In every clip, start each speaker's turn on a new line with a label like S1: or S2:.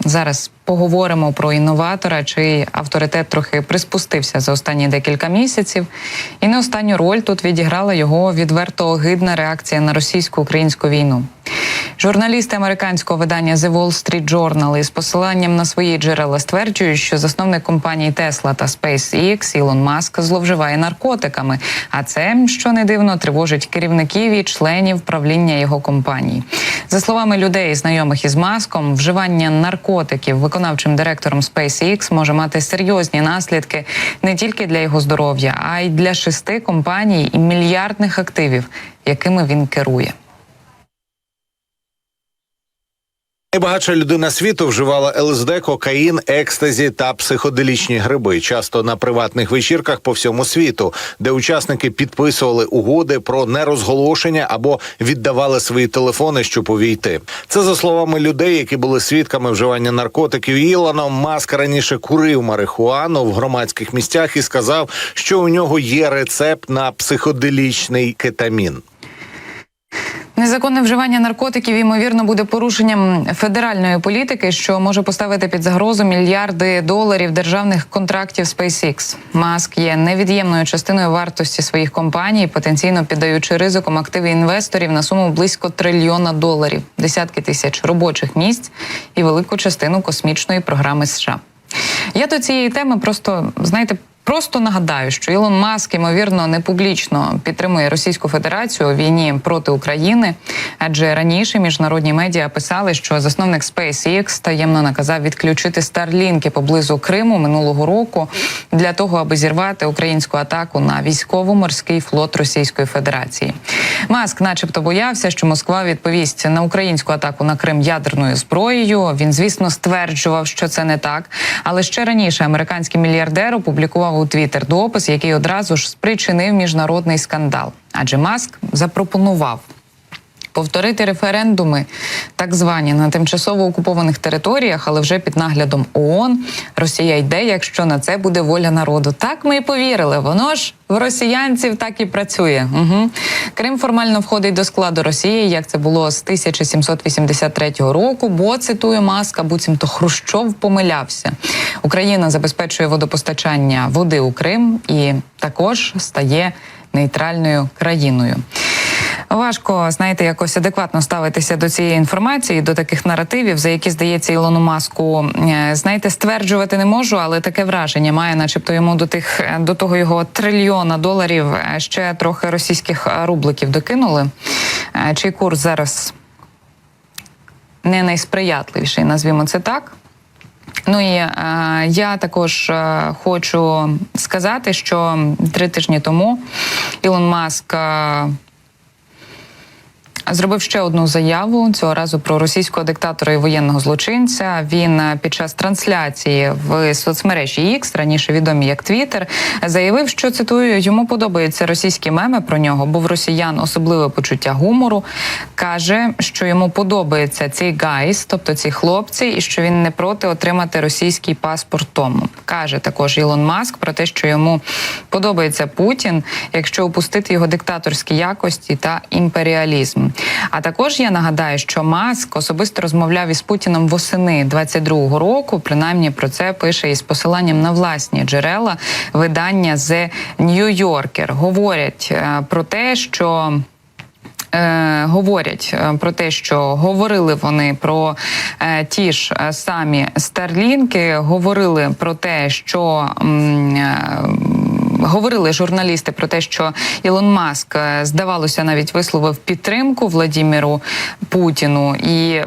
S1: Зараз поговоримо про інноватора, чий авторитет трохи приспустився за останні декілька місяців. І не останню роль тут відіграла його відверто огидна реакція на російсько-українську війну. Журналісти американського видання The Wall Street Journal із посиланням на свої джерела стверджують, що засновник компаній Tesla та SpaceX Ілон Маск зловживає наркотиками. А це, що не дивно, тривожить керівників і членів правління його компаній. За словами людей, знайомих із Маском, вживання наркотиків виконавчим директором SpaceX може мати серйозні наслідки не тільки для його здоров'я, а й для 6 компаній і мільярдних активів, якими він керує.
S2: Найбагатша людина світу вживала ЛСД, кокаїн, екстазі та психоделічні гриби, часто на приватних вечірках по всьому світу, де учасники підписували угоди про нерозголошення або віддавали свої телефони, щоб увійти. Це за словами людей, які були свідками вживання наркотиків Ілоном. Маск раніше курив марихуану в громадських місцях і сказав, що у нього є рецепт на психоделічний кетамін.
S1: Незаконне вживання наркотиків, ймовірно, буде порушенням федеральної політики, що може поставити під загрозу мільярди доларів державних контрактів SpaceX. Маск є невід'ємною частиною вартості своїх компаній, потенційно піддаючи ризиком активи інвесторів на суму близько $1 трильйона, десятки тисяч робочих місць і велику частину космічної програми США. Я до цієї теми просто нагадаю, що Ілон Маск, ймовірно, не публічно підтримує Російську Федерацію у війні проти України, адже раніше міжнародні медіа писали, що засновник SpaceX таємно наказав відключити Старлінки поблизу Криму минулого року для того, аби зірвати українську атаку на військово-морський флот Російської Федерації. Маск начебто боявся, що Москва відповість на українську атаку на Крим ядерною зброєю. Він, звісно, стверджував, що це не так, але ще раніше американський мільярдер опублікував у Твіттер допис, який одразу ж спричинив міжнародний скандал. Адже Маск запропонував повторити референдуми, так звані, на тимчасово окупованих територіях, але вже під наглядом ООН. Росія йде, якщо на це буде воля народу. Так ми й повірили, воно ж в росіянців так і працює. Крим формально входить до складу Росії, як це було з 1783 року, бо, цитую Маска, буцімто Хрущов помилявся. Україна забезпечує водопостачання води у Крим і також стає нейтральною країною. Важко, знаєте, якось адекватно ставитися до цієї інформації, до таких наративів, за які, здається, Ілону Маску, стверджувати не можу, але таке враження має, начебто йому до того його $1 трильйона ще трохи російських рубликів докинули, чий курс зараз не найсприятливіший, назвімо це так. Ну і я також хочу сказати, що 3 тижні тому Ілон Маск зробив ще одну заяву, цього разу про російського диктатора і воєнного злочинця. Він під час трансляції в соцмережі X, раніше відомі як Twitter, заявив, що, цитую, йому подобаються російські меми про нього, бо в росіян особливе почуття гумору. Каже, що йому подобаються ці guys, тобто ці хлопці, і що він не проти отримати російський паспорт тому. Каже також Ілон Маск про те, що йому подобається Путін, якщо опустити його диктаторські якості та імперіалізм. А також я нагадаю, що Маск особисто розмовляв із Путіном восени 22-го року, принаймні про це пише із посиланням на власні джерела видання The New Yorker. Говорять про те, що говорили вони про ті ж самі Старлінки, говорили про те, що говорили журналісти про те, що Ілон Маск, здавалося, навіть висловив підтримку Владіміру Путіну, і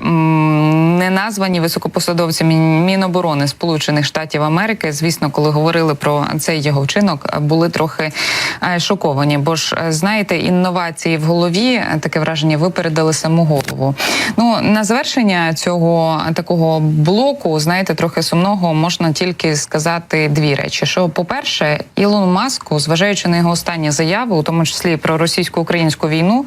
S1: неназвані високопосадовці Міноборони Сполучених Штатів Америки, звісно, коли говорили про цей його вчинок, були трохи шоковані. Бо ж, знаєте, інновації в голові, таке враження, випередили саму голову. Ну, на завершення цього такого блоку, знаєте, трохи сумного, можна тільки сказати 2 речі. Що, по-перше, Ілон Маску, зважаючи на його останні заяви, у тому числі про російсько-українську війну,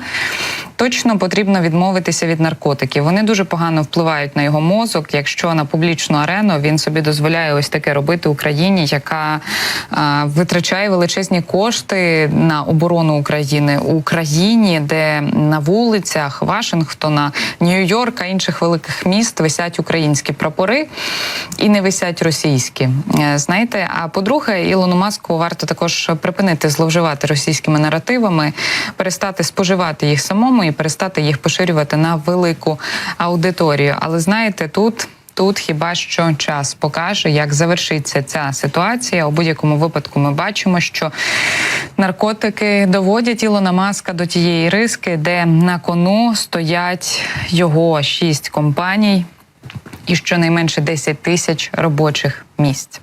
S1: точно потрібно відмовитися від наркотиків. Вони дуже погано впливають на його мозок, якщо на публічну арену він собі дозволяє ось таке робити Україні, яка витрачає величезні кошти на оборону України. У країні, де на вулицях Вашингтона, Нью-Йорка, інших великих міст висять українські прапори і не висять російські. Знаєте, а по-друге, Ілону Маску варто також припинити зловживати російськими наративами, перестати споживати їх самому і перестати їх поширювати на велику аудиторію. Але знаєте, Тут хіба що час покаже, як завершиться ця ситуація. У будь-якому випадку ми бачимо, що наркотики доводять Ілона Маска до тієї риски, де на кону стоять його 6 компаній і щонайменше 10 тисяч робочих місць.